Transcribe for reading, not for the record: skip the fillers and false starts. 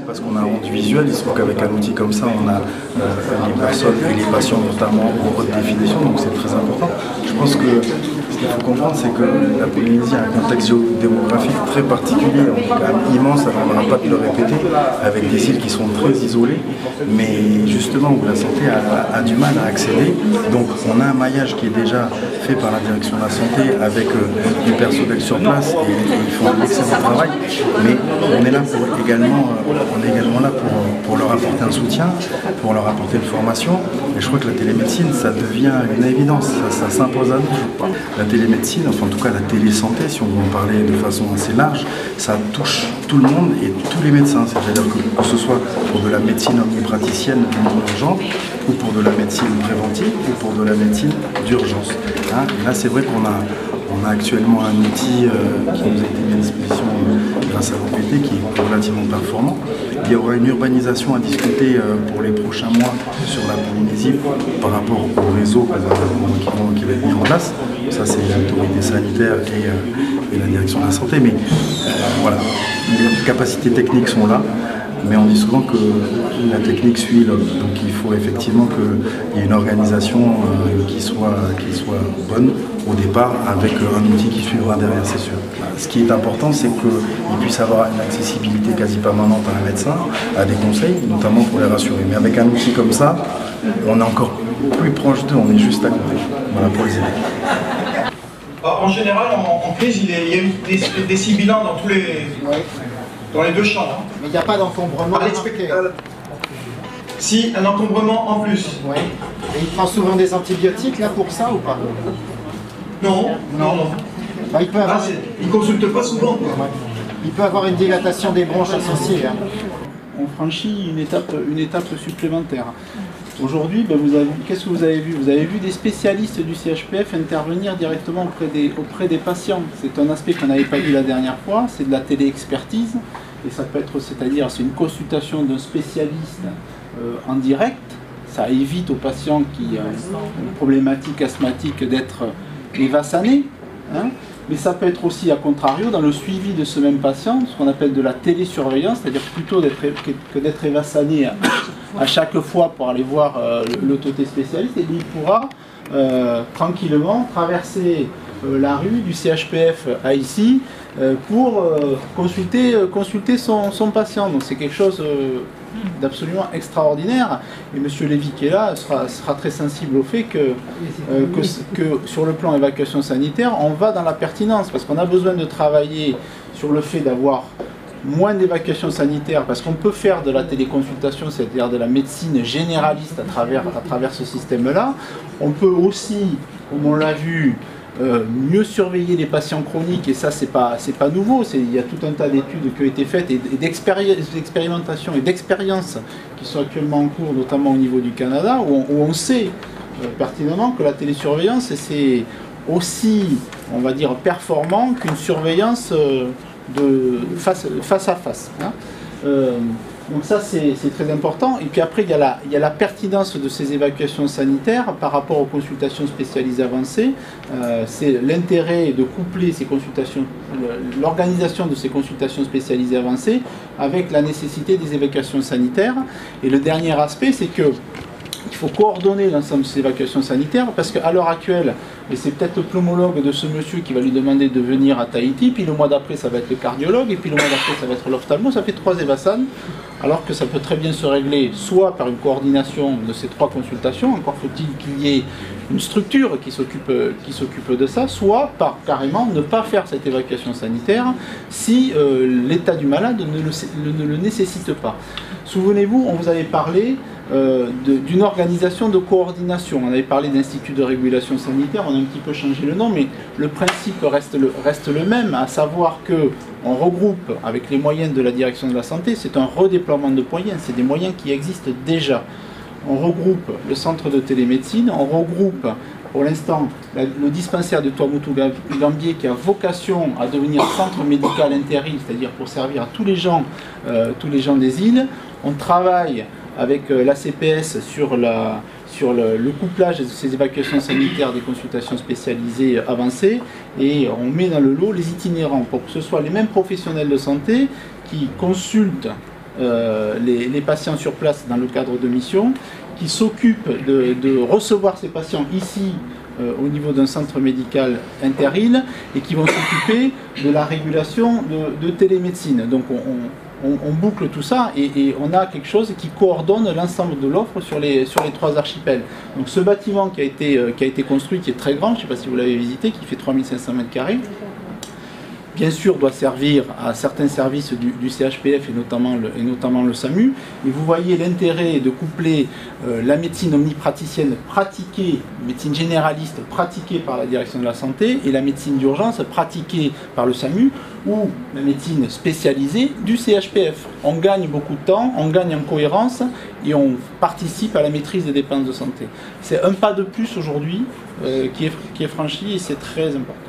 Parce qu'on a un rendu visuel, il se trouve qu'avec un outil comme ça, on a les personnes et les patients notamment en haute définition, donc c'est très important. Je pense que ce qu'il faut comprendre, c'est que la Polynésie a un contexte géodémographique très particulier, quand même immense, alors on n'aura pas de le répéter, avec des îles qui sont très isolées, mais justement où la santé a du mal à accéder. Donc on a un maillage qui est déjà fait par la direction de la santé avec du personnel sur place et ils font un excellent travail, mais on est là pour leur apporter un soutien, pour leur apporter une formation. Et je crois que la télémédecine, ça devient une évidence, ça s'impose à nous. La télémédecine, enfin en tout cas la télésanté, si on veut en parler de façon assez large, ça touche tout le monde et tous les médecins. C'est-à-dire que ce soit pour de la médecine omnipraticienne non urgente, ou pour de la médecine préventive, ou pour de la médecine d'urgence. Et là, c'est vrai qu'on a actuellement un outil qui nous a été mis à disposition grâce à l'OPT qui est relativement performant. Il y aura une urbanisation à discuter pour les prochains mois sur la Polynésie par rapport au réseau qui va être mis en place. Ça, c'est l'autorité sanitaire et la direction de la santé. Mais voilà, les capacités techniques sont là. Mais on dit souvent que la technique suit l'homme, donc il faut effectivement qu'il y ait une organisation qui soit bonne au départ, avec un outil qui suivra derrière, c'est sûr. Ce qui est important, c'est qu'il puisse avoir une accessibilité quasi permanente à un médecin, à des conseils, notamment pour les rassurer. Mais avec un outil comme ça, on est encore plus proche d'eux, on est juste à côté, voilà, pour les aider. En général, en crise, il y a eu des sibilants dans les deux chambres. Mais il n'y a pas d'encombrement. Si, un encombrement en plus. Oui. Et il prend souvent des antibiotiques là pour ça ou pas? Non. Bah, il ne consulte pas souvent. Ouais. Il peut avoir une dilatation des bronches associée. On franchit une étape supplémentaire. Aujourd'hui, qu'est-ce que vous avez vu? Vous avez vu des spécialistes du CHPF intervenir directement auprès des patients. C'est un aspect qu'on n'avait pas vu la dernière fois, c'est de la téléexpertise. Et ça peut être, c'est-à-dire, c'est une consultation d'un spécialiste en direct. Ça évite aux patients qui ont une problématique asthmatique d'être évassanés. Mais ça peut être aussi, à contrario, dans le suivi de ce même patient, ce qu'on appelle de la télésurveillance, c'est-à-dire plutôt que d'être évassané à chaque fois pour aller voir l'autorité spécialiste, et il pourra tranquillement traverser la rue du CHPF à ici pour consulter son patient. Donc c'est quelque chose d'absolument extraordinaire, et M. Lévy qui est là sera très sensible au fait que sur le plan évacuation sanitaire, on va dans la pertinence, parce qu'on a besoin de travailler sur le fait d'avoir moins d'évacuation sanitaire, parce qu'on peut faire de la téléconsultation, c'est-à-dire de la médecine généraliste à travers ce système-là. On peut aussi, comme on l'a vu, mieux surveiller les patients chroniques, et ça c'est pas nouveau, il y a tout un tas d'études qui ont été faites et d'expérimentations et d'expériences qui sont actuellement en cours, notamment au niveau du Canada, où on sait pertinemment que la télésurveillance c'est aussi, on va dire, performant qu'une surveillance face à face. Donc ça c'est très important. Et puis après il y a la pertinence de ces évacuations sanitaires par rapport aux consultations spécialisées avancées. C'est l'intérêt de coupler ces consultations, l'organisation de ces consultations spécialisées avancées avec la nécessité des évacuations sanitaires. Et le dernier aspect, c'est que il faut coordonner l'ensemble de ces évacuations sanitaires, parce qu'à l'heure actuelle, et c'est peut-être le pneumologue de ce monsieur qui va lui demander de venir à Tahiti, puis le mois d'après ça va être le cardiologue, et puis le mois d'après ça va être l'ophtalmo, ça fait 3 évasans, alors que ça peut très bien se régler soit par une coordination de ces 3 consultations, encore faut-il qu'il y ait une structure qui s'occupe de ça, soit par carrément ne pas faire cette évacuation sanitaire si l'état du malade ne le nécessite pas. Souvenez-vous, on vous avait parlé d'une organisation de coordination. On avait parlé d'institut de régulation sanitaire, on a un petit peu changé le nom, mais le principe reste le même, à savoir qu'on regroupe avec les moyens de la direction de la santé, c'est un redéploiement de moyens, c'est des moyens qui existent déjà. On regroupe le centre de télémédecine, on regroupe pour l'instant le dispensaire de Tuamotu-Gambier qui a vocation à devenir centre médical intérim, c'est-à-dire pour servir à tous les gens des îles. On travaille avec l'ACPS sur le couplage de ces évacuations sanitaires des consultations spécialisées avancées, et on met dans le lot les itinérants pour que ce soit les mêmes professionnels de santé qui consultent les patients sur place dans le cadre de mission, qui s'occupe de recevoir ces patients ici au niveau d'un centre médical inter-île et qui vont s'occuper de la régulation de télémédecine. Donc on boucle tout ça et on a quelque chose qui coordonne l'ensemble de l'offre sur les 3 archipels. Donc ce bâtiment qui a été construit, qui est très grand, je ne sais pas si vous l'avez visité, qui fait 3500 m², bien sûr doit servir à certains services du CHPF et notamment le SAMU. Et vous voyez l'intérêt de coupler la médecine omnipraticienne pratiquée, médecine généraliste pratiquée par la direction de la santé et la médecine d'urgence pratiquée par le SAMU ou la médecine spécialisée du CHPF. On gagne beaucoup de temps, on gagne en cohérence et on participe à la maîtrise des dépenses de santé. C'est un pas de plus aujourd'hui qui est franchi et c'est très important.